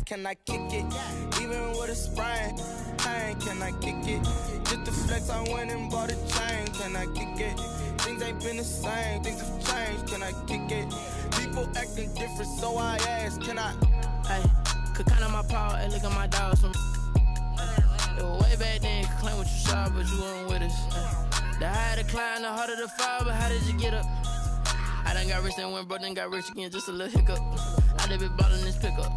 ass, can I kick it? Even with a sprain, pain, can I kick it? Just the flex, I went and bought a chain, can I kick it? Things ain't been the same, things have changed, can I kick it? People acting different, so I ask, can I? Hey, could count on my power, hey, look at my dogs from. It was way back then, could claim what you saw, but you weren't with us. The higher the climb, the harder the fall, but how did you get up? I done got rich and went broke, then got rich again, just a little hiccup. I done been ballin' this pickup.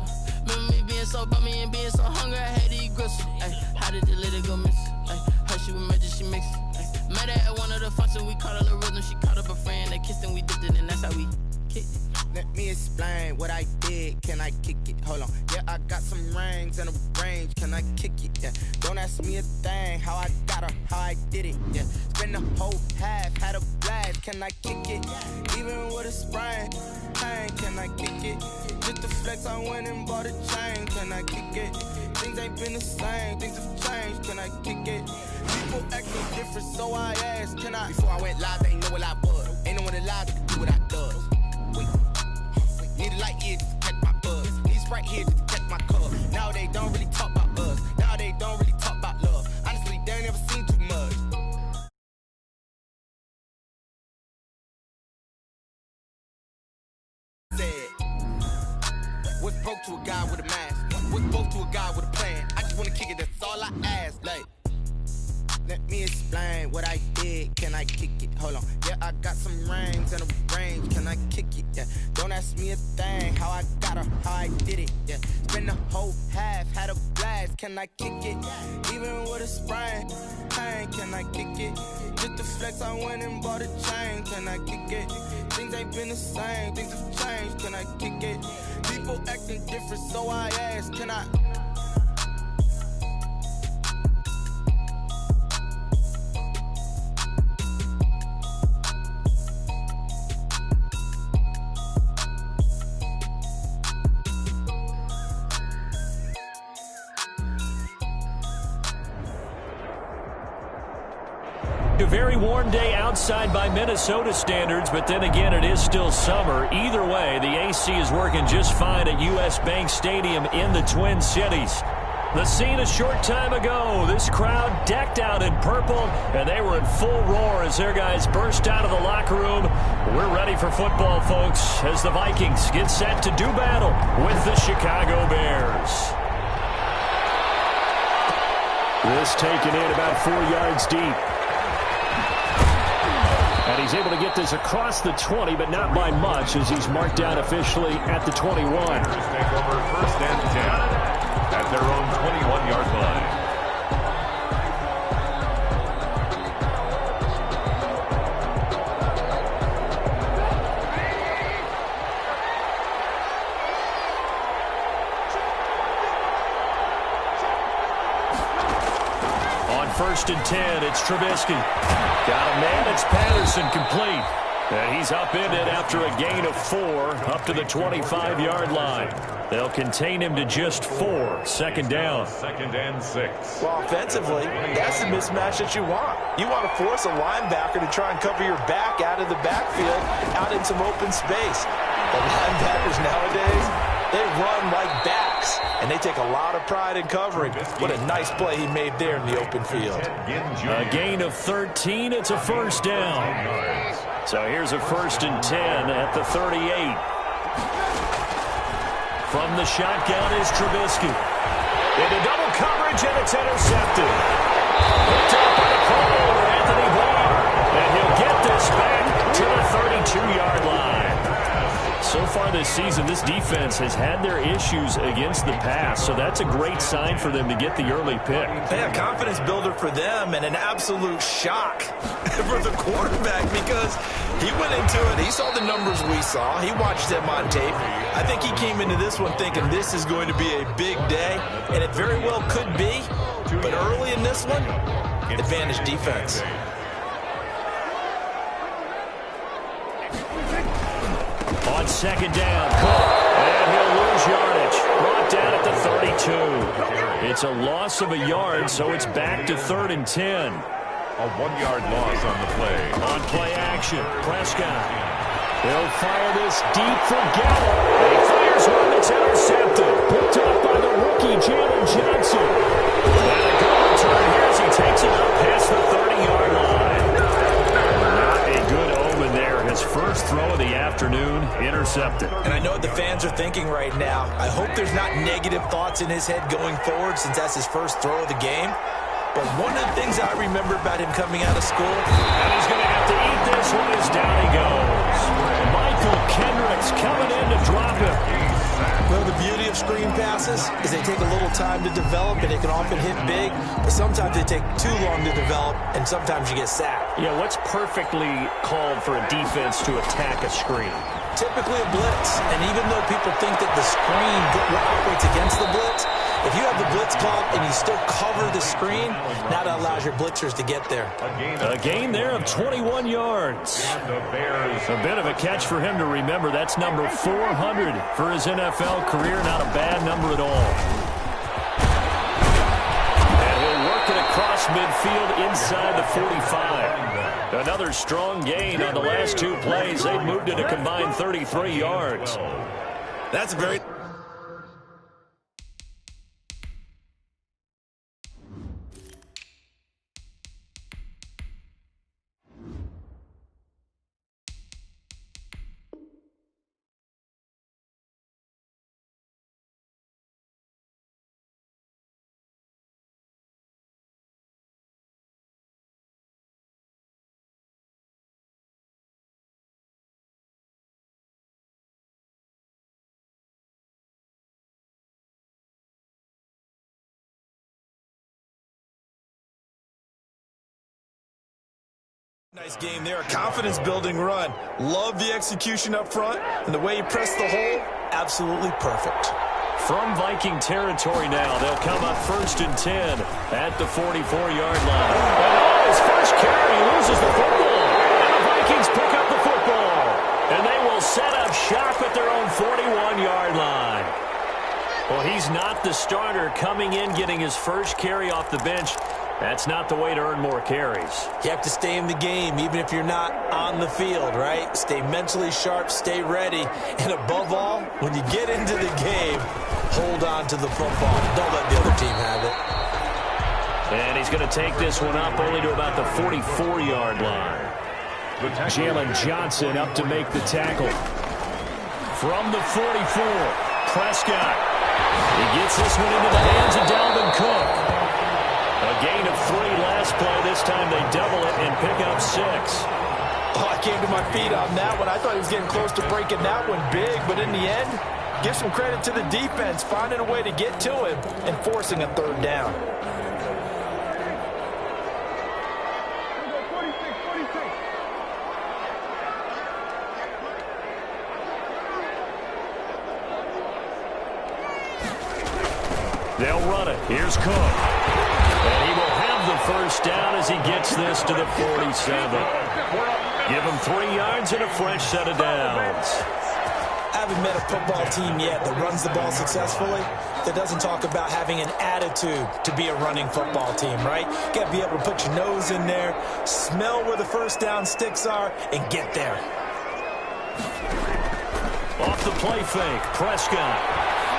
Remember me being so bummy and being so hungry, I had to eat gristle. Ay, how did the little go miss? Ay, her she was magic, she mixed. Ay, met her at one of the functions, we caught a little rhythm. She caught up a friend, they kissed and we dipped it, and that's how we kicked it. Let me explain what I did, can I kick it? Hold on, yeah, I got some rings and a range, can I kick it? Yeah, don't ask me a thing, how I got her, how I did it, yeah. Spend the whole half, had a blast, can I kick it? Even with a sprain, pain, can I kick it? Just the flex, I went and bought a chain, can I kick it? Things ain't been the same, things have changed, can I kick it? People acting different, so I asked, can I? Before I went live, they ain't know what I was. Ain't no one alive to do what I does. Wait. Need a light here just to catch my buzz. Need Sprite here just to catch my cup. Now they don't really talk about us. Now they don't really talk about love. Honestly, they ain't never seen too much. Said, what's broke to a guy with a mask? What's broke to a guy with a plan? I just wanna kick it, that's all I ask. Like, let me explain what I did, can I kick it? Hold on, yeah, I got some rings and a range, can I kick it? Yeah, don't ask me a thing, how I got her, how I did it? Yeah, spend the whole half, had a blast, can I kick it? Even with a sprain, pain, can I kick it? Just the flex, I went and bought a chain, can I kick it? Things ain't been the same, things have changed, can I kick it? People acting different, so I ask, can I? A very warm day outside by Minnesota standards, but then again, it is still summer. Either way, the AC is working just fine at U.S. Bank Stadium in the Twin Cities. The scene a short time ago, this crowd decked out in purple, and they were in full roar as their guys burst out of the locker room. We're ready for football, folks, as the Vikings get set to do battle with the Chicago Bears. This taken in about 4 yards deep. And he's able to get this across the 20, but not by much, as he's marked down officially at the 21. Take over first and 10 at their own 21-yard line. First and 10, it's Trubisky. Got a man, it's Patterson, complete. And he's upended after a gain of 4 up to the 25-yard line. They'll contain him to just 4. Second down. Second and 6. Well, offensively, that's the mismatch that you want. You want to force a linebacker to try and cover your back out of the backfield, out in some open space. The linebackers nowadays, they run like backs, and they take a lot of pride in covering. What a nice play he made there in the open field. A gain of 13, it's a first down. So here's a first and 10 at the 38. From the shotgun is Trubisky. Into double coverage, and it's intercepted. Picked up by the corner, Anthony Barr. And he'll get this back to the 32-yard line. So far this season, this defense has had their issues against the pass, so that's a great sign for them to get the early pick. Yeah, confidence builder for them, and an absolute shock for the quarterback, because he went into it, he saw the numbers we saw, he watched them on tape. I think he came into this one thinking this is going to be a big day, and it very well could be, but early in this one, advantage defense. On second down, and he'll lose yardage. Brought down at the 32. It's a loss of a yard, so it's back to 3rd and 10. A 1-yard loss on the play. On play action, Prescott. He'll fire this deep for Gallup. And he fires one that's intercepted. Picked up by the intercept it. And I know what the fans are thinking right now. I hope there's not negative thoughts in his head going forward since that's his first throw of the game. But one of the things I remember about him coming out of school, and he's going to have to eat this one as down he goes. Michael Kendricks coming in to drop him. Well, the beauty of screen passes is they take a little time to develop, and they can often hit big, but sometimes they take too long to develop, and sometimes you get sacked. Yeah, what's perfectly called for a defense to attack a screen? Typically a blitz, and even though people think that the screen operates against the blitz, if you have the blitz called and you still cover the screen, now that allows your blitzers to get there. A gain there of 21 yards. A bit of a catch for him to remember. That's number 400 for his NFL career. Not a bad number at all. And he'll work it across midfield inside the 45. Another strong gain on the last two plays. They've moved it a combined 33 yards. That's very... Nice game there, a confidence-building run. Love the execution up front, and the way he pressed the hole, absolutely perfect. From Viking territory now, they'll come up 1st and 10 at the 44-yard line. And his first carry loses the football, and the Vikings pick up the football. And they will set up shop at their own 41-yard line. Well, he's not the starter coming in, getting his first carry off the bench. That's not the way to earn more carries. You have to stay in the game, even if you're not on the field, right? Stay mentally sharp, stay ready, and above all, when you get into the game, hold on to the football. Don't let the other team have it. And he's going to take this one up only to about the 44-yard line. Jalen Johnson up to make the tackle. From the 44, Prescott. He gets this one into the hands of Dalvin Cook. A gain of 3 last play. This time they double it and pick up 6. Oh, I came to my feet on that one. I thought he was getting close to breaking that one big, but in the end, give some credit to the defense, finding a way to get to him and forcing a 3rd down. They'll run it. Here's Cook. And he will have the first down as he gets this to the 47. Give him 3 yards and a fresh set of downs. I haven't met a football team yet that runs the ball successfully that doesn't talk about having an attitude to be a running football team, right? You got to be able to put your nose in there, smell where the first down sticks are, and get there. Off the play fake, Prescott.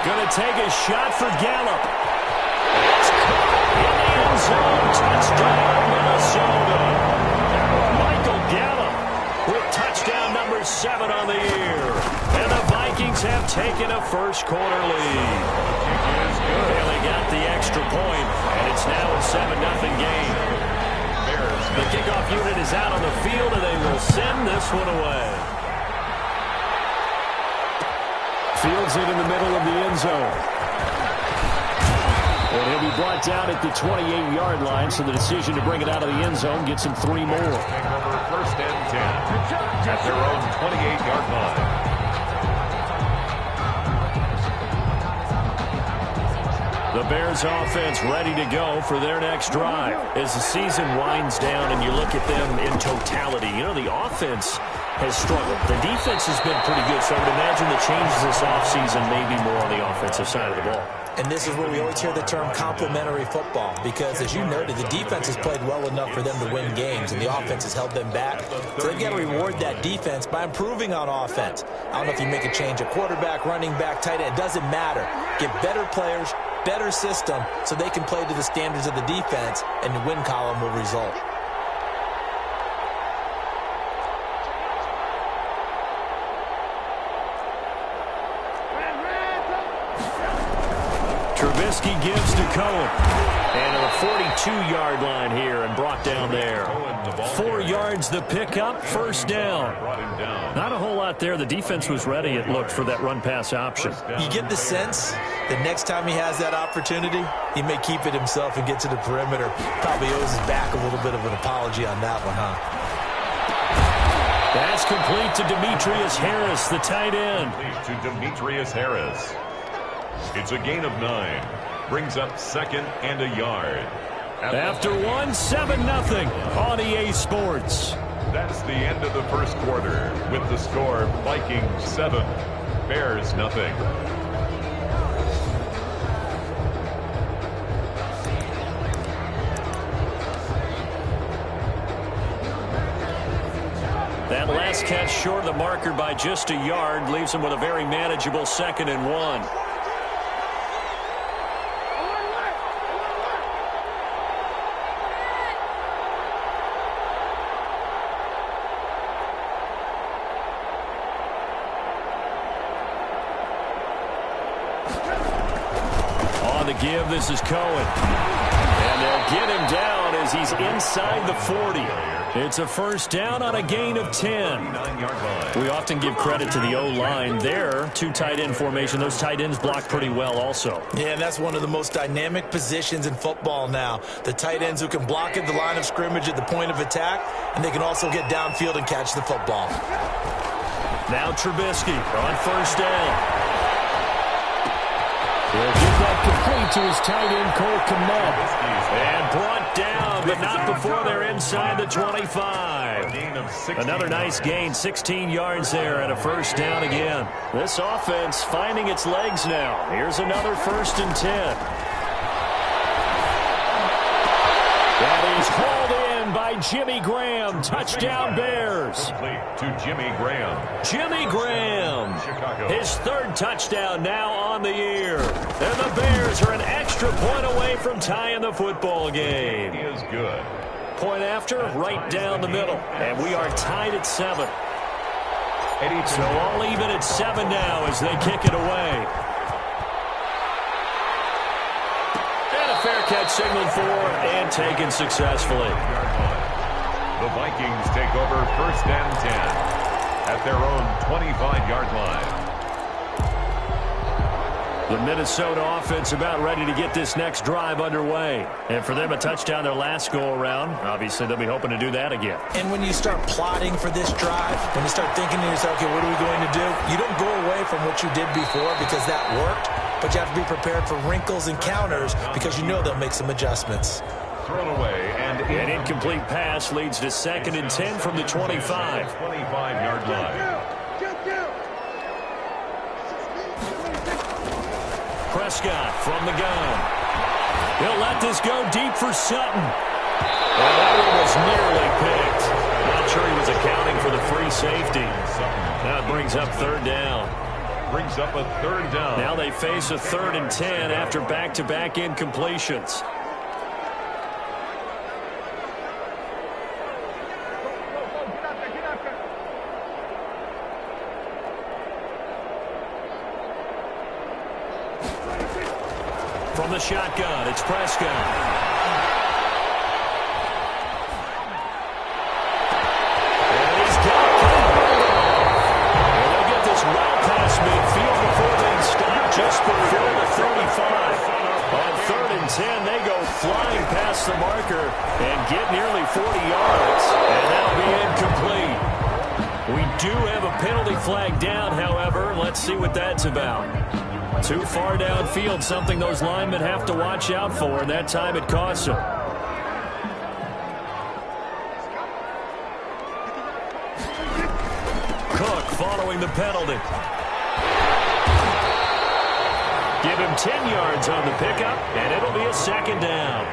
Going to take a shot for Gallup. It's caught in the end zone. Touchdown, Minnesota. Michael Gallup with touchdown number 7 on the year. And the Vikings have taken a first-quarter lead. And they got the extra point, and it's now a 7-0 game. The kickoff unit is out on the field, and they will send this one away. Fields it in the middle of the end zone. And he'll be brought down at the 28-yard line, so the decision to bring it out of the end zone gets him 3 more. Over 1st and 10 at their own 28-yard line. The Bears offense ready to go for their next drive. As the season winds down and you look at them in totality, you know, the offense has struggled. The defense has been pretty good, so I would imagine the changes this offseason may be more on the offensive side of the ball. And this is where we always hear the term complementary football, because as you noted, the defense has played well enough for them to win games, and the offense has held them back. So they've got to reward that defense by improving on offense. I don't know if you make a change at quarterback, running back, tight end. It doesn't matter. Get better players, better system, so they can play to the standards of the defense, and the win column will result. Trubisky gives to Cohen. And to the 42-yard line here and brought down there. 4 yards the pickup, first down. Not a whole lot there. The defense was ready, it looked, for that run-pass option. You get the sense that next time he has that opportunity, he may keep it himself and get to the perimeter. Probably owes his back a little bit of an apology on that one, huh? That's complete to Demetrius Harris, the tight end. Complete to Demetrius Harris. It's a gain of 9. Brings up second and a yard. After 1, 7-0 on EA Sports. That's the end of the first quarter with the score Vikings 7, Bears nothing. That last catch short of the marker by just a yard leaves him with a very manageable 2nd and 1. Give. This is Cohen. And they'll get him down as he's inside the 40. It's a first down on a gain of 10. We often give credit to the O-line there. 2 tight end formation. Those tight ends block pretty well also. Yeah, and that's one of the most dynamic positions in football now. The tight ends who can block at the line of scrimmage at the point of attack, and they can also get downfield and catch the football. Now Trubisky on first down. He'll get that complete to his tight end, Cole Kmet. And brought down, but not before they're inside the 25. Another nice gain, 16 yards there and a first down again. This offense finding its legs now. Here's another 1st and 10. That is hauled in by Jimmy Graham. Touchdown Bears. To Jimmy Graham. Jimmy Graham. Chicago. His 3rd touchdown now on the year. And the Bears are an extra point away from tying the football game. He is good. Point after, right down the middle. And we are tied at 7. So all even at 7 now as they kick it away. Fair catch signaled for and taken successfully. The Vikings take over 1st and 10 at their own 25-yard line. The Minnesota offense about ready to get this next drive underway. And for them, a touchdown their last go-around. Obviously, they'll be hoping to do that again. And when you start plotting for this drive, when you start thinking to yourself, okay, what are we going to do? You don't go away from what you did before because that worked. But you have to be prepared for wrinkles and counters because you know they'll make some adjustments. Thrown away and an incomplete pass leads to 2nd and 10 from the 25. 25-yard line. Prescott from the gun. He'll let this go deep for Sutton. And that one was nearly picked. Not sure he was accounting for the free safety. Now it brings up 3rd down. Brings up a 3rd down. Now they face a 3rd and 10 after back-to-back incompletions. From the shotgun, it's Prescott. Midfield before they stop just before the 35. On 3rd and 10, they go flying past the marker and get nearly 40 yards. And that'll be incomplete. We do have a penalty flag down, however. Let's see what that's about. Too far downfield, something those linemen have to watch out for, and that time it costs them. Cook following the penalty. Give him 10 yards on the pickup, and it'll be a 2nd down.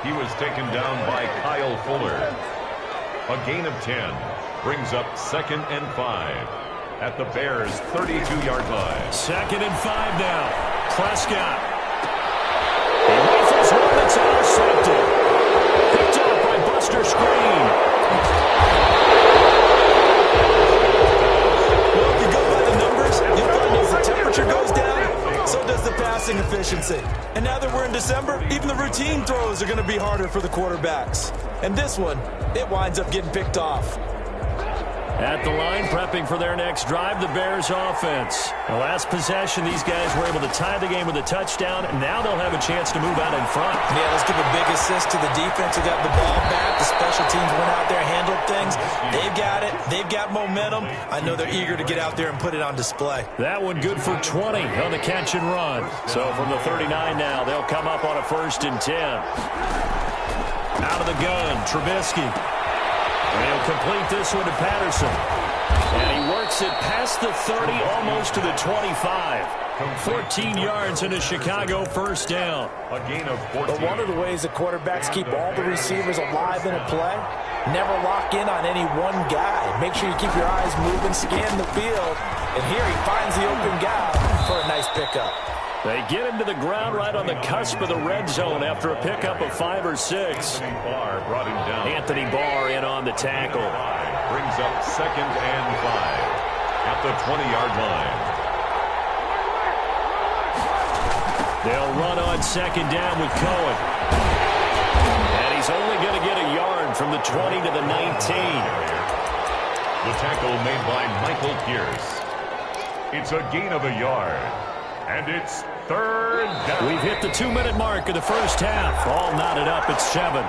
He was taken down by Kyle Fuller. A gain of 10 brings up 2nd and 5 at the Bears' 32-yard line. 2nd and 5 now. Prescott. He rifles one that's intercepted. Picked up by Buster Screen. Well, if you go by the numbers, you'll find as the temperature goes down, so does the pass passing efficiency. And now that we're in December, even the routine throws are going to be harder for the quarterbacks. And this one, it winds up getting picked off. At the line, prepping for their next drive, the Bears offense. The last possession, these guys were able to tie the game with a touchdown, and now they'll have a chance to move out in front. Yeah, let's give a big assist to the defense who got the ball back. The special teams went out there, handled things. They've got it. They've got momentum. I know they're eager to get out there and put it on display. That one good for 20 on the catch and run. So from the 39 now, they'll come up on a 1st and 10. Out of the gun, Trubisky. And he'll complete this one to Patterson. And he works it past the 30, almost to the 25. 14 yards in a Chicago 1st down. A gain of 14. But one of the ways the quarterbacks keep all the receivers alive in a play, never lock in on any one guy. Make sure you keep your eyes moving, scan the field. And here he finds the open guy for a nice pickup. They get him to the ground right on the cusp of the red zone after a pickup of 5 or 6. Anthony Barr brought him down. Anthony Barr in on the tackle. Brings up 2nd and 5 at the 20-yard line. They'll run on 2nd down with Cohen. And he's only going to get a yard from the 20 to the 19. The tackle made by Michael Pierce. It's a gain of a yard. And it's 3rd down. We've hit the 2-minute mark of the 1st half. All knotted up at 7.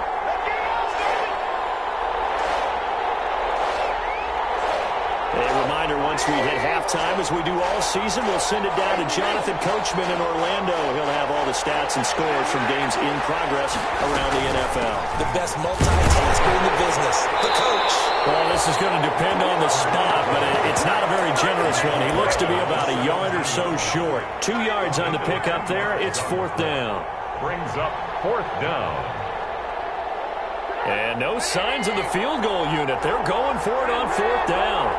A reminder, once we hit halftime, as we do all season, we'll send it down to Jonathan Coachman in Orlando. He'll have all the stats and scores from games in progress around the NFL. The best multitasker in the business, the coach. Well, this is going to depend on the spot, but it's not a very generous one. He looks to be about a yard or so short. 2 yards on the pickup there. It's 4th down. Brings up 4th down. And no signs of the field goal unit. They're going for it on 4th down.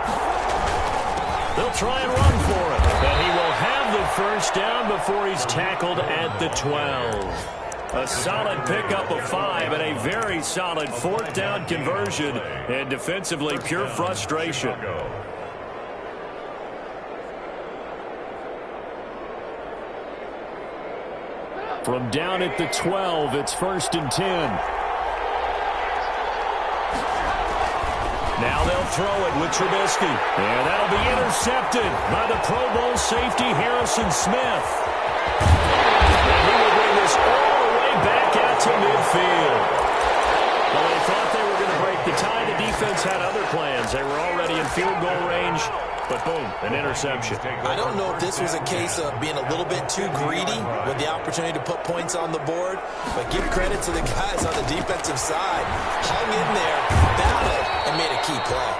They'll try and run for it. And he will have the 1st down before he's tackled at the 12. A solid pickup of 5 and a very solid 4th down conversion. And defensively, pure frustration. From down at the 12, it's 1st and 10. Now they'll throw it with Trubisky. And that'll be intercepted by the Pro Bowl safety Harrison Smith. And he will bring this all the way back out to midfield. Well, they thought they were going to break the tie. The defense had other plans. They were already in field goal range. But boom, an interception. I don't know if this was a case of being a little bit too greedy with the opportunity to put points on the board, but give credit to the guys on the defensive side. Hung in there, battled, and made a key play.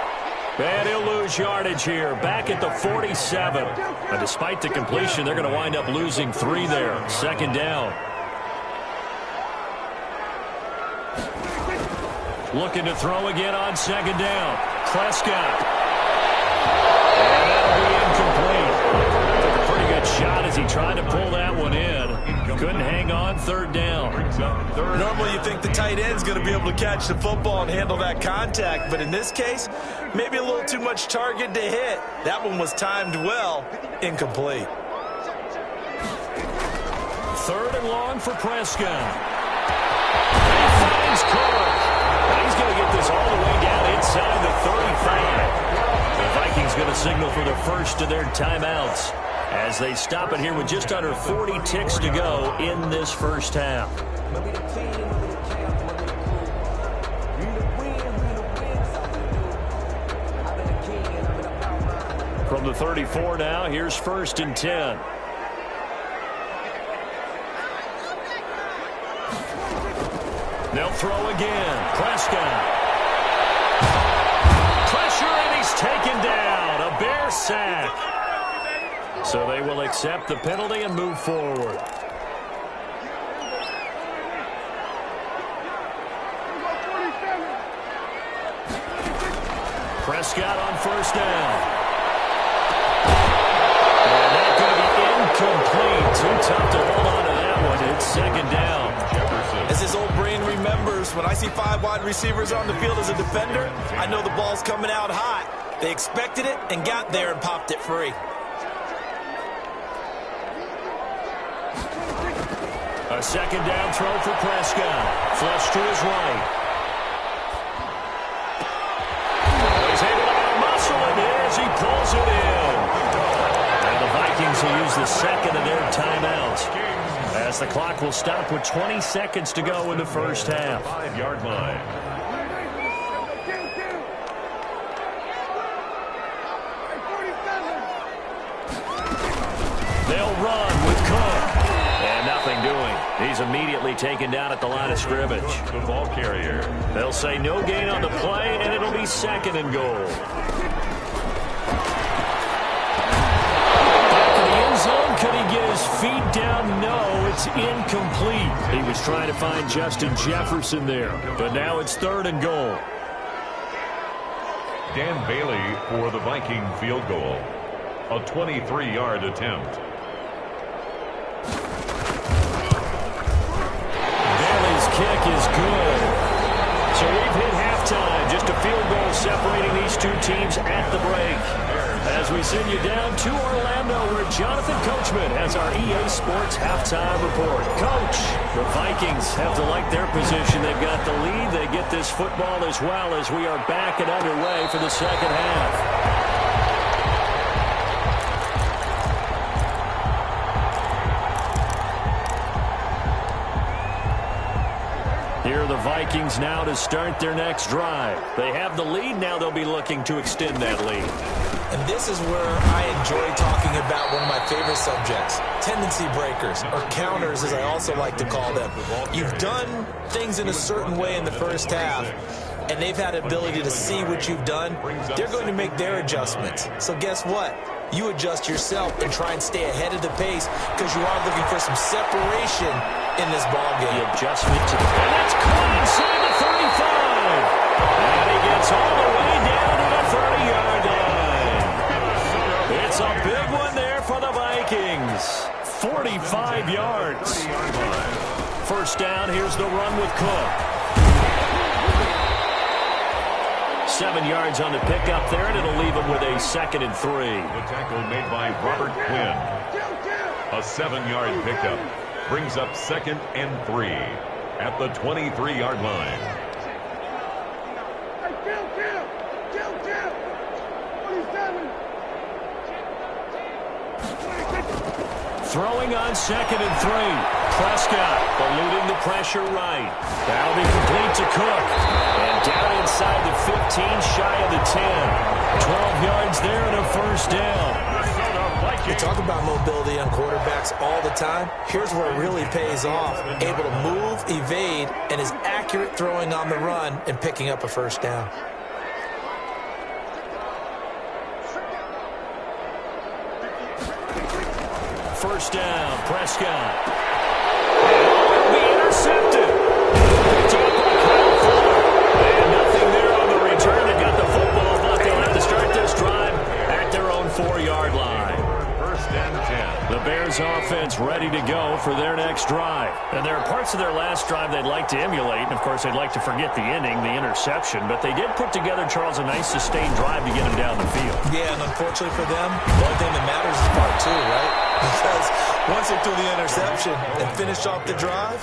And he'll lose yardage here, back at the 47. And despite the completion, they're going to wind up losing 3 there. 2nd down. Looking to throw again on 2nd down. Prescott. And that'll be incomplete. Took a pretty good shot as he tried to pull that one in. Couldn't hang on. 3rd down. Normally you think the tight end's going to be able to catch the football and handle that contact, but in this case, maybe a little too much target to hit. That one was timed well. Incomplete. 3rd and long for Prescott. He finds Cohen. He's going to get this all the way down inside the 35. The Vikings going to signal for the first of their timeouts as they stop it here with just under 40 ticks to go in this 1st half. From the 34 now, here's 1st and 10. They'll throw again. Prescott. Pressure, and he's taken down. A Bear sack. So they will accept the penalty and move forward. Prescott on 1st down. And that's going to be incomplete. Too tough to hold on to that one. It's 2nd down. As his old brain remembers, when I see 5 wide receivers on the field as a defender, I know the ball's coming out hot. They expected it and got there and popped it free. A second down throw for Prescott. Flush to his right. He's able to muscle it as he pulls it in. And the Vikings will use the second of their timeouts, as the clock will stop with 20 seconds to go in the first half. 5-yard line. They'll run with Cook. And nothing doing. He's immediately taken down at the line of scrimmage. The ball carrier. They'll say no gain on the play, and it'll be second and goal. Could he get his feet down? No, it's incomplete. He was trying to find Justin Jefferson there, but now it's third and goal. Dan Bailey for the Viking field goal. A 23-yard attempt. Bailey's kick is good. So we've hit halftime. Just a field goal separating these two teams at the break. As we send you down to Orlando, where Jonathan Coachman has our EA Sports halftime report. Coach, the Vikings have to like their position. They've got the lead. They get this football as well, as we are back and underway for the second half. Here are the Vikings now to start their next drive. They have the lead. Now they'll be looking to extend that lead. And this is where I enjoy talking about one of my favorite subjects, tendency breakers, or counters as I also like to call them. You've done things in a certain way in the first half, and they've had the ability to see what you've done. They're going to make their adjustments. So guess what? You adjust yourself and try and stay ahead of the pace, because you are looking for some separation in this ballgame. The adjustment to the... And that's caught inside the 35. And he gets all the way down to the 30-yard line. It's a big one there for the Vikings. 45 yards. First down, here's the run with Cook. 7 yards on the pickup there, and it'll leave him with a 2nd and 3. The tackle made by Robert Quinn. A 7-yard pickup brings up 2nd and 3 at the 23-yard line. Throwing on 2nd and 3. Prescott eluding the pressure right. That'll be complete to Cook. And down inside the 15, shy of the 10. 12 yards there and a first down. We talk about mobility on quarterbacks all the time. Here's where it really pays off. Able to move, evade, and is accurate throwing on the run and picking up a first down. First down, Prescott. Will be intercepted. Picked up by Kyle Fuller. And nothing there on the return. They got the football, but they'll have to start this drive at their own 4-yard line. First and 10. The Bears offense ready to go for their next drive. And there are parts of their last drive they'd like to emulate. And, of course, they'd like to forget the ending, the interception. But they did put together, Charles, a nice sustained drive to get them down the field. Yeah, and unfortunately for them, the only thing that matters is part 2, right? Because once they threw the interception and finished off the drive,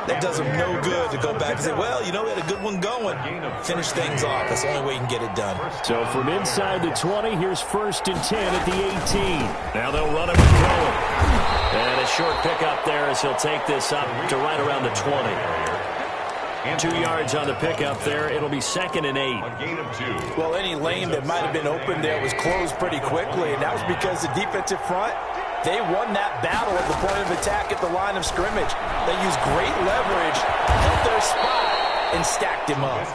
that does them no good to go back and say, well, you know, we had a good one going. Finish things off. That's the only way you can get it done. So from inside the 20, here's 1st and 10 at the 18. Now they'll run it with Cohen. And a short pickup there as he'll take this up to right around the 20. 2 yards on the pickup there. It'll be 2nd and 8. A gain of 2. Well, any lane that might have been open there was closed pretty quickly, and that was because the defensive front, they won that battle at the point of attack at the line of scrimmage. They used great leverage, held their spot, and stacked him up.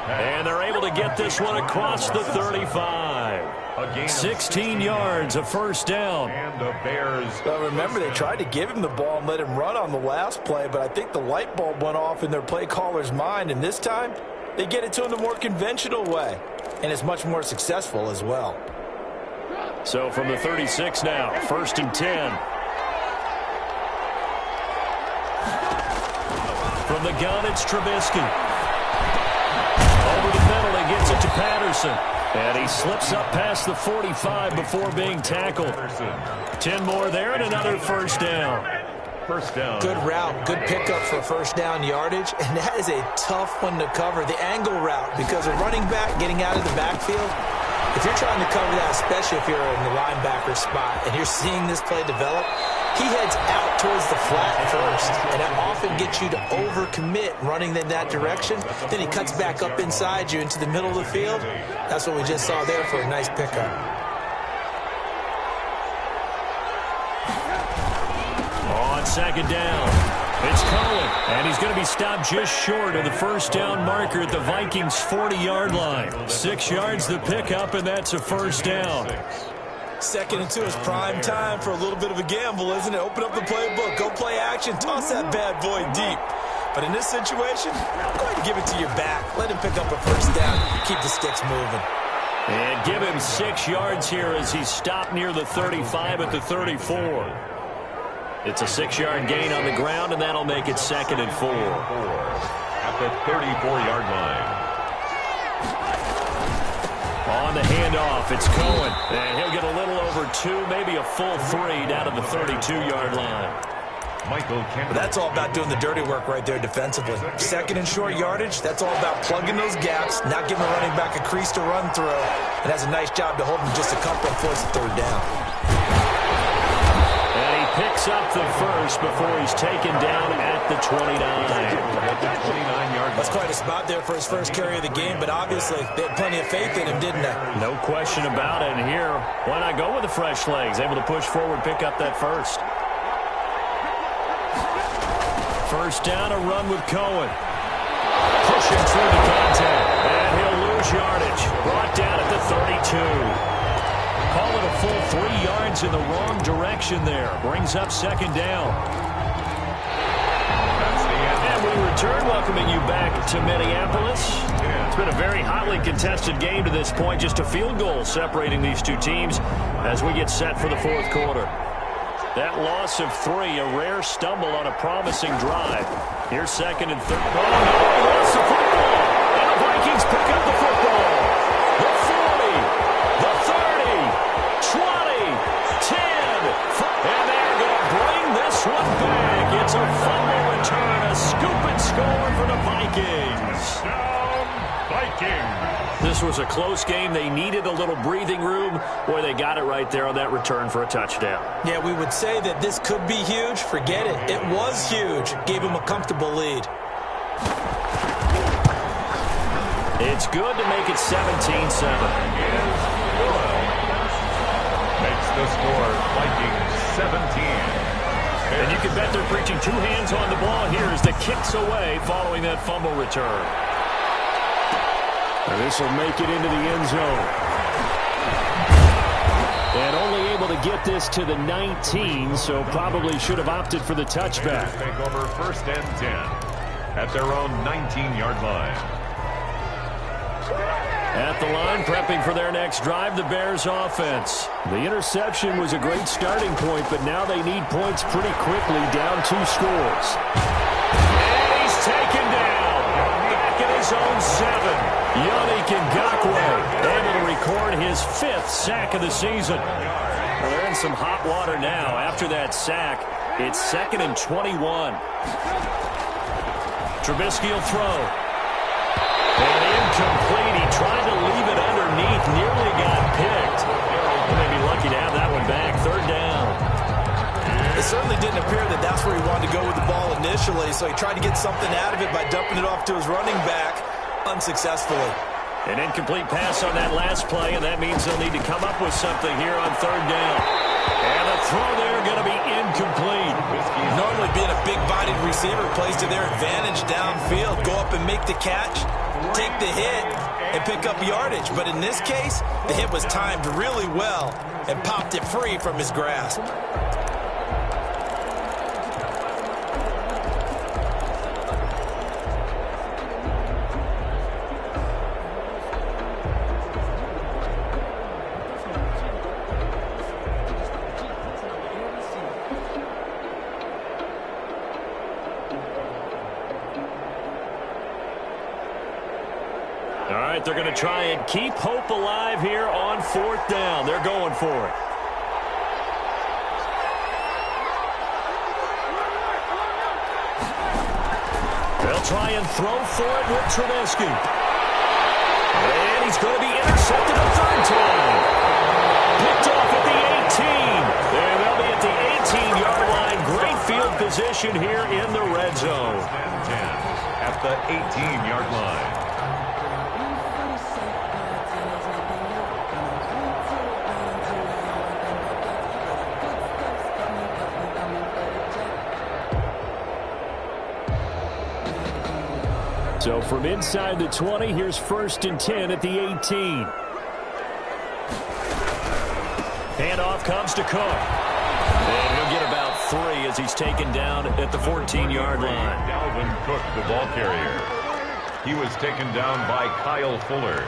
And they're able to get this one across the 35. 16 yards, a first down. And the Bears. Well, remember, they tried to give him the ball and let him run on the last play, but I think the light bulb went off in their play caller's mind, and this time they get it to him the more conventional way, and it's much more successful as well. So from the 36 now, 1st and 10. From the gun, it's Trubisky. Over the middle, he gets it to Patterson. And he slips up past the 45 before being tackled. 10 more there and another first down. first down. Good route, good pickup for first down yardage, and that is a tough one to cover, the angle route, because a running back getting out of the backfield, if you're trying to cover that, especially if you're in the linebacker spot and you're seeing this play develop, he heads out towards the flat first, and that often gets you to overcommit running in that direction. Then he cuts back up inside you into the middle of the field. That's what we just saw there for a nice pickup. On second down, it's Cohen, and he's going to be stopped just short of the first down marker at the Vikings' 40-yard line. 6 yards the pickup, and that's a first down. 2nd and 2 is prime time for a little bit of a gamble, isn't it? Open up the playbook, go play action, toss that bad boy deep. But in this situation, go ahead and give it to your back. Let him pick up a first down, keep the sticks moving. And give him 6 yards here as he's stopped near the 35 at the 34. It's a 6-yard gain on the ground, and that'll make it 2nd and 4. At the 34-yard line. On the handoff, it's Cohen. And he'll get a little over 2, maybe a full 3 down to the 32-yard line. Michael Campbell. That's all about doing the dirty work right there defensively. 2nd and short yardage, that's all about plugging those gaps, not giving a running back a crease to run through. And has a nice job to hold him just a couple and force the 3rd down. Picks up the first before he's taken down at the 29. That's quite a spot there for his first carry of the game, but obviously they had plenty of faith in him, didn't they? No question about it. And here, why not go with the fresh legs? Able to push forward, pick up that first. First down, a run with Cohen. Pushing through the contact, and he'll lose yardage. Brought down at the 32. Call it a full 3 yards in the wrong direction there. Brings up 2nd down. And we return, welcoming you back to Minneapolis. It's been a very hotly contested game to this point. Just a field goal separating these two teams as we get set for the 4th quarter. That loss of 3, a rare stumble on a promising drive. Here's 2nd and 3rd. Oh, no, he lost the football. And the Vikings pick up the football. The 40, the 30, 20, 10. And they're going to bring this one back. It's a fumble return, a scoop and score for the Vikings. Touchdown, Vikings. This was a close game. They needed a little breathing room. Boy, they got it right there on that return for a touchdown. Yeah, we would say that this could be huge. Forget it. It was huge. Gave him a comfortable lead. It's good to make it 17-7. Makes the score Vikings 17. And you can bet they're preaching 2 hands on the ball here as the kick's away following that fumble return. And this will make it into the end zone. And only able to get this to the 19, so probably should have opted for the touchback. Take over 1st and 10 at their own 19-yard line. At the line, prepping for their next drive, the Bears offense. The interception was a great starting point, but now they need points pretty quickly, down 2 scores. And he's taken down. Back in his own 7. Yannick Ngakoue able to record his 5th sack of the season. Well, they're in some hot water now. After that sack, it's 2nd and 21. Trubisky will throw. And incomplete. He tried to leave it underneath. Nearly got picked. He may be lucky to have that one back. 3rd down. It certainly didn't appear that that's where he wanted to go with the ball initially, so he tried to get something out of it by dumping it off to his running back unsuccessfully. An incomplete pass on that last play, and that means they'll need to come up with something here on 3rd down. And the throw there going to be incomplete. Normally being a big-bodied receiver plays to their advantage downfield. Go up and make the catch, take the hit, and pick up yardage. But in this case, the hit was timed really well and popped it free from his grasp. They're going to try and keep hope alive here on 4th down. They're going for it. They'll try and throw for it with Trubisky. And he's going to be intercepted a third time. Picked off at the 18. And they'll be at the 18-yard line. Great field position here in the red zone. 10 at the 18-yard line. So from inside the 20, here's 1st and 10 at the 18. Handoff comes to Cook. And he'll get about 3 as he's taken down at the 14-yard line. Dalvin Cook, the ball carrier. He was taken down by Kyle Fuller.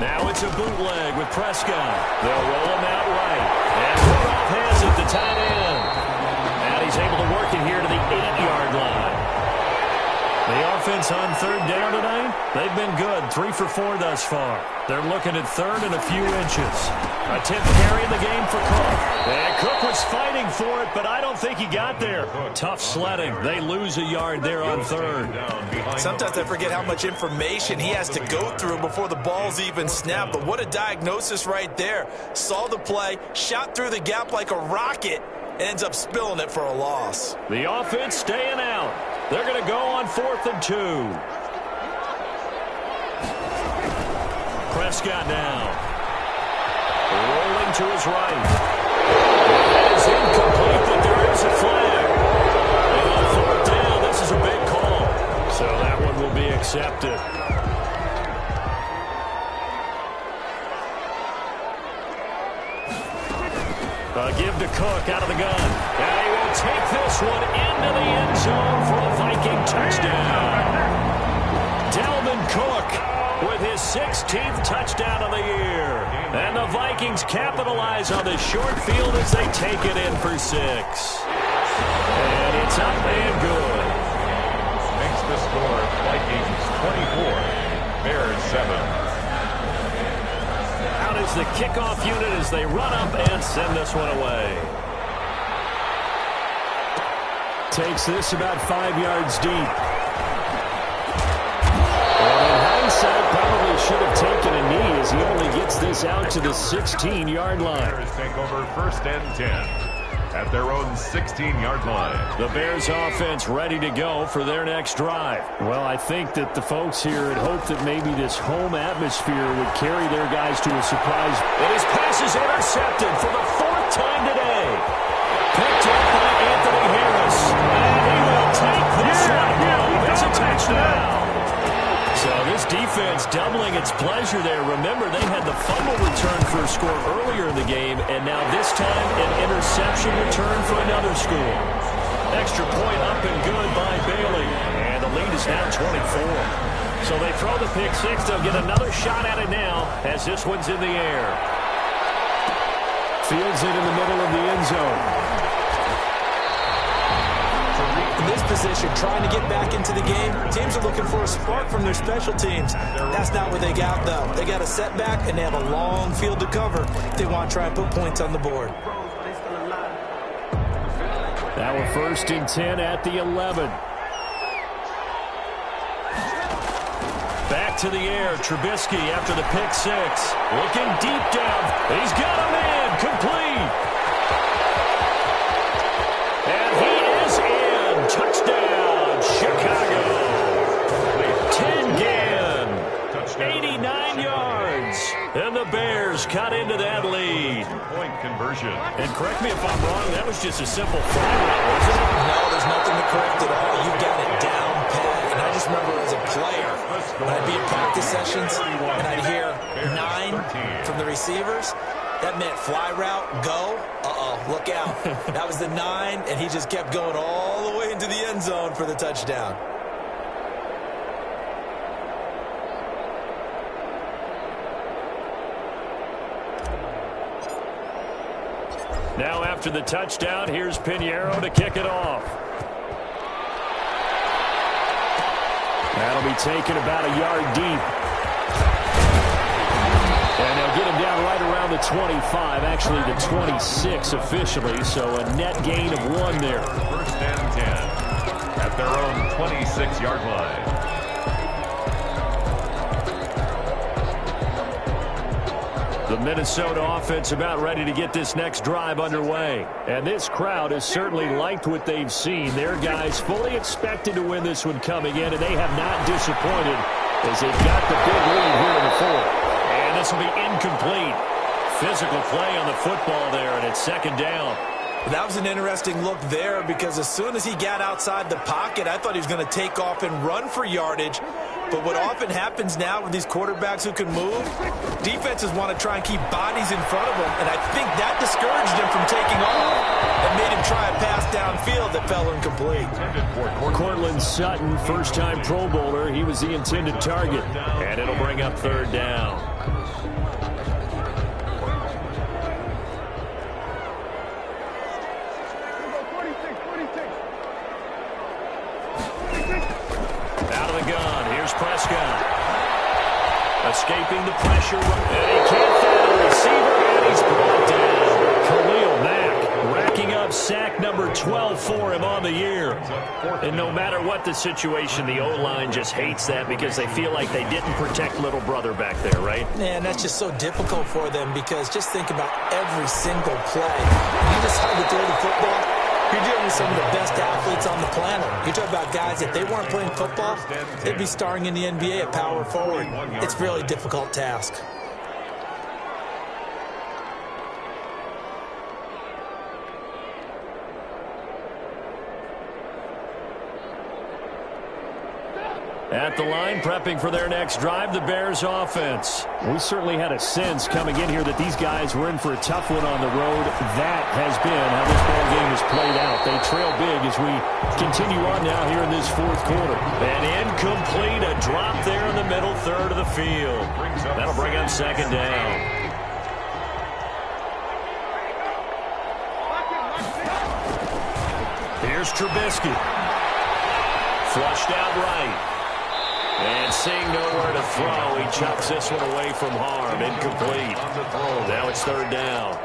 Now it's a bootleg with Prescott. They'll roll him out right. And Rudolph has it, the tight end. And he's able to work it here to the 8-yard line. The offense on 3rd down tonight, they've been good. 3 for 4 thus far. They're looking at 3rd and a few inches. A 10th carry in the game for Cook. And Cook was fighting for it, but I don't think he got there. Tough sledding. They lose a yard there on 3rd. Sometimes I forget how much information he has to go through before the ball's even snapped. But what a diagnosis right there. Saw the play, shot through the gap like a rocket, and ends up spilling it for a loss. The offense staying out. They're going to go on 4th and 2. Prescott now. Rolling to his right. That is incomplete, but there is a flag. And on 4th down, this is a big call. So that one will be accepted. Give to Cook out of the gun. And he will take this one into the end zone for a Viking touchdown. Dalvin Cook with his 16th touchdown of the year. And the Vikings capitalize on this short field as they take it in for 6. And it's up and good. Makes the score Vikings 24, Bears 7. Out is the kickoff unit as they run up and send this one away. Takes this about 5 yards deep. And in hindsight, probably should have taken a knee as he only gets this out to the 16-yard line. Bears take over 1st and 10 at their own 16-yard line. The Bears offense ready to go for their next drive. Well, I think that the folks here had hoped that maybe this home atmosphere would carry their guys to a surprise. And his pass is intercepted for the 4th time today. Picked up by Anthony Harris. And he will take this one home. It's a touchdown. So this defense doubling its pleasure there. Remember, they had the fumble return for a score earlier in the game, and now this time an interception return for another score. Extra point up and good by Bailey. And the lead is now 24. So they throw the pick 6. They'll get another shot at it now as this one's in the air. Fields it in the middle of the end zone. In this position, trying to get back into the game, teams are looking for a spark from their special teams. That's not what they got, though. They got a setback, and they have a long field to cover if they want to try and put points on the board. Now a 1st and 10 at the 11. Back to the air, Trubisky after the pick 6. Looking deep down. He's got a man, complete. And he is in. Touchdown, Chicago. 10 again. 89 yards. And the Bears cut into that lead. Point conversion. And correct me if I'm wrong, that was just a simple fly route, wasn't it? No, there's nothing to correct at all. You got it down pat. And I just remember as a player, when I'd be in practice sessions and I'd hear 9 from the receivers, that meant fly route, go. Look out. That was the 9, and he just kept going all the way into the end zone for the touchdown. Now after the touchdown, here's Pinheiro to kick it off. That'll be taken about a yard deep. And they'll get him down right around the 25, actually the 26 officially, so a net gain of 1 there. 1st and 10 at at their own 26-yard line. The Minnesota offense about ready to get this next drive underway. And this crowd has certainly liked what they've seen. Their guys fully expected to win this one coming in, and they have not disappointed as they've got the big lead here in the fourth. And this will be incomplete. Physical play on the football there, and it's second down. That was an interesting look there because as soon as he got outside the pocket, I thought he was going to take off and run for yardage. But what often happens now with these quarterbacks who can move, defenses want to try and keep bodies in front of them, and I think that discouraged him from taking off and made him try a pass downfield that fell incomplete. Cortland Sutton, first-time Pro Bowler. He was the intended target, and it'll bring up third down. Prescott escaping the pressure, and he can't find a receiver, and he's brought down. Khalil Mack racking up sack number 12 for him on the year. And no matter what the situation, the O-line just hates that because they feel like they didn't protect little brother back there, right? Man, that's just so difficult for them because just think about every single play. You decide to throw the football, you're dealing with some of the best athletes on the planet. You talk about guys, if they weren't playing football, they'd be starring in the NBA at power forward. It's a really difficult task. At the line, prepping for their next drive, the Bears offense. We certainly had a sense coming in here that these guys were in for a tough one on the road. That has been how this ball game has played out. They trail big as we continue on now here in this fourth quarter. An incomplete, a drop there in the middle third of the field. That'll bring up second down. Here's Trubisky. Flushed out right. And seeing nowhere to throw, he chucks this one away from harm. Incomplete. Now it's third down.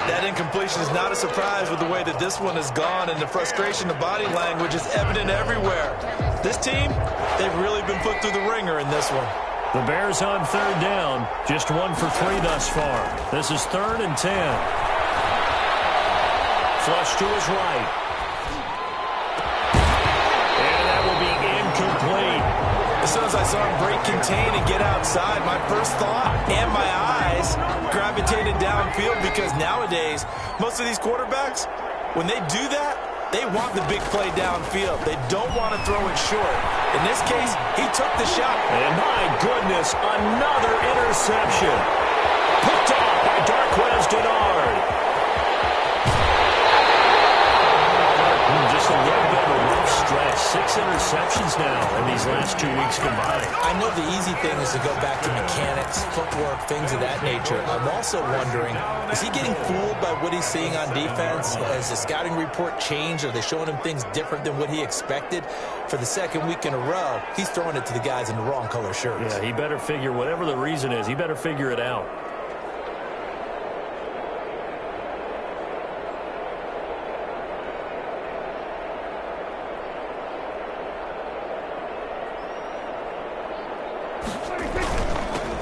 That incompletion is not a surprise with the way that this one has gone, and the frustration of body language is evident everywhere. This team, they've really been put through the ringer in this one. The Bears on third down. Just 1 for 3 thus far. This is 3rd and 10. Flush to his right. And that will be incomplete. As soon as I saw him break contain and get outside, my first thought and my eyes gravitated downfield because nowadays, most of these quarterbacks, when they do that, they want the big play downfield. They don't want to throw it short. In this case, he took the shot. And my goodness, another interception. Picked off by Darquez Denard. Just a little bit of a rough stretch. 6 interceptions now in these last 2 weeks combined. I know the easy thing is to go back to mechanics, footwork, things of that nature. I'm also wondering, is he getting fooled by what he's seeing on defense? Has the scouting report changed? Are they showing him things different than what he expected? For the second week in a row, he's throwing it to the guys in the wrong color shirts. Yeah, he better figure, whatever the reason is, he better figure it out.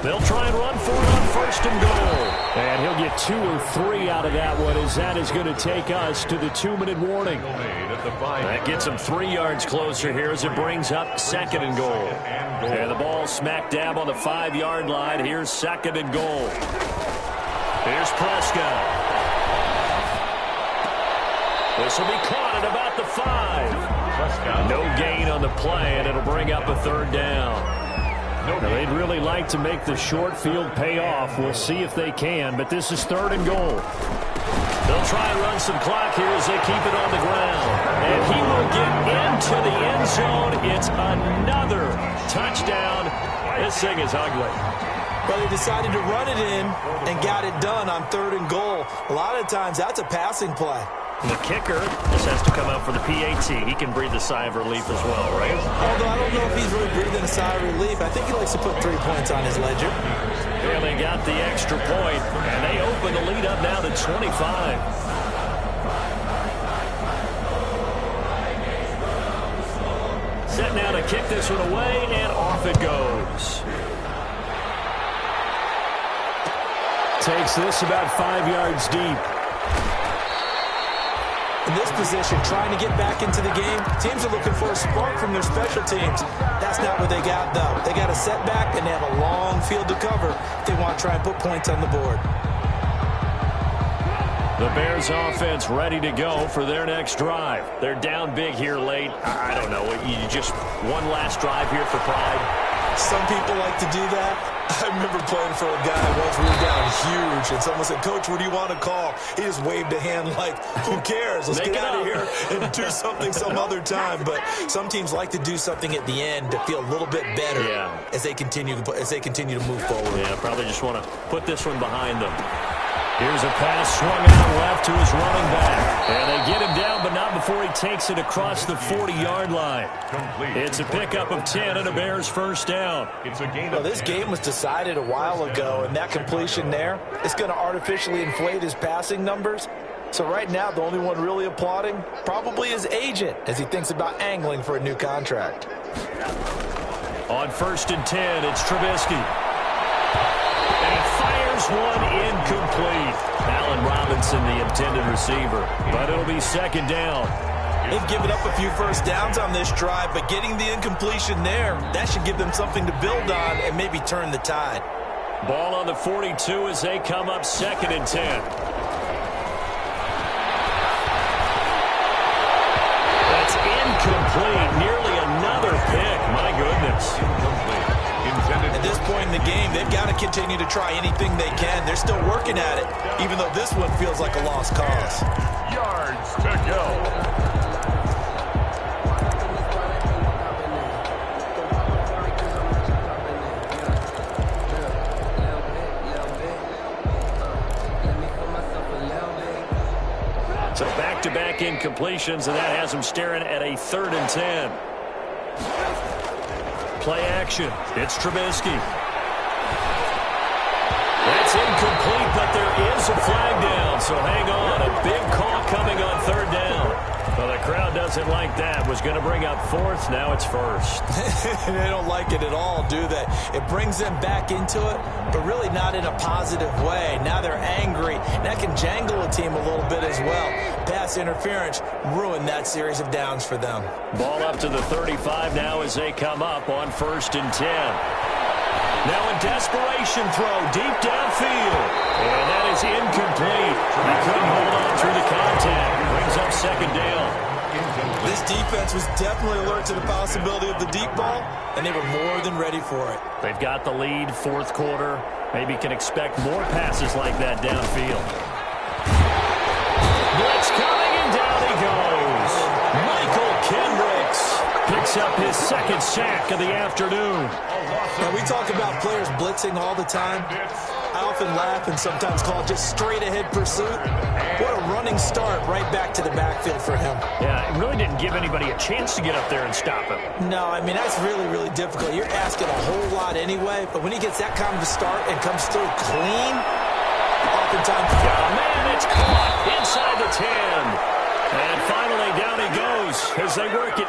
They'll try and run for it on 1st and goal. And he'll get 2 or 3 out of that one as that is going to take us to the 2-minute warning. That gets him 3 yards closer here as it brings up 2nd and goal. And the ball smack dab on the 5-yard line. Here's 2nd and goal. Here's Prescott. This will be caught at about the 5. No gain on the play, and it'll bring up a 3rd down. Now, they'd really like to make the short field pay off. We'll see if they can, but this is 3rd and goal. They'll try and run some clock here as they keep it on the ground. And he will get into the end zone. It's another touchdown. This thing is ugly. Well, they decided to run it in and got it done on 3rd and goal. A lot of times, that's a passing play. The kicker just has to come out for the PAT. He can breathe a sigh of relief as well, right? Although I don't know if he's really breathing a sigh of relief. I think he likes to put 3 points on his ledger. Yeah, they got the extra point, and they open the lead up now to 25. to kick this one away, and off it goes. Takes this about 5 yards deep. In this position, trying to get back into the game, teams are looking for a spark from their special teams. That's not what they got, though. They got a setback, and they have a long field to cover if they want to try and put points on the board. The Bears offense ready to go for their next drive. They're down big here late. I don't know. You just one last drive here for pride? Some people like to do that. I remember playing for a guy once we were down huge, and someone said, "Coach, what do you want to call?" He just waved a hand like, who cares? Let's get out of here and do something some other time. But some teams like to do something at the end to feel a little bit better as they continue to move forward. Yeah, probably just want to put this one behind them. Here's a pass swung out left to his running back. And they get him down, but not before he takes it across the 40-yard line. It's a pickup of 10 and a Bears first down. Well, this game was decided a while ago, and that completion there is going to artificially inflate his passing numbers. So right now, the only one really applauding probably his agent as he thinks about angling for a new contract. On 1st and 10, it's Trubisky. And he fires one incomplete. Allen Robinson, the intended receiver. But it'll be 2nd down. They've given up a few first downs on this drive, but getting the incompletion there, that should give them something to build on and maybe turn the tide. Ball on the 42 as they come up 2nd and 10. That's incomplete. Nearly another pick. My goodness. Incomplete. At this point in the game, they've got to continue to try anything they can. They're still working at it, even though this one feels like a lost cause. Yards to go. So back-to-back incompletions, and that has him staring at a 3rd and 10. Play action. It's Trubisky. That's incomplete, but there is a flag down, so hang on. A big call coming on 3rd down. Well, the crowd doesn't like that. Was going to bring up 4th. Now it's 1st. They don't like it at all, do they? It brings them back into it, but really not in a positive way. Now they're angry. That can jangle a team a little bit as well. Pass interference ruined that series of downs for them. Ball up to the 35 now as they come up on 1st and 10. Now a desperation throw deep downfield. And that is incomplete. He couldn't hold on through the contact. Brings up 2nd down. This defense was definitely alert to the possibility of the deep ball, and they were more than ready for it. They've got the lead, 4th quarter. Maybe can expect more passes like that downfield. Blitz coming, and down he goes. Michael Kendricks picks up his 2nd sack of the afternoon. Now, we talk about players blitzing all the time. I often laugh and sometimes call it just straight-ahead pursuit. What a running start right back to the backfield for him. Yeah, it really didn't give anybody a chance to get up there and stop him. No, I mean, that's really, really difficult. You're asking a whole lot anyway, but when he gets that kind of a start and comes through clean, oftentimes... Oh, man, it's caught inside the 10. And finally, down he goes as they work it.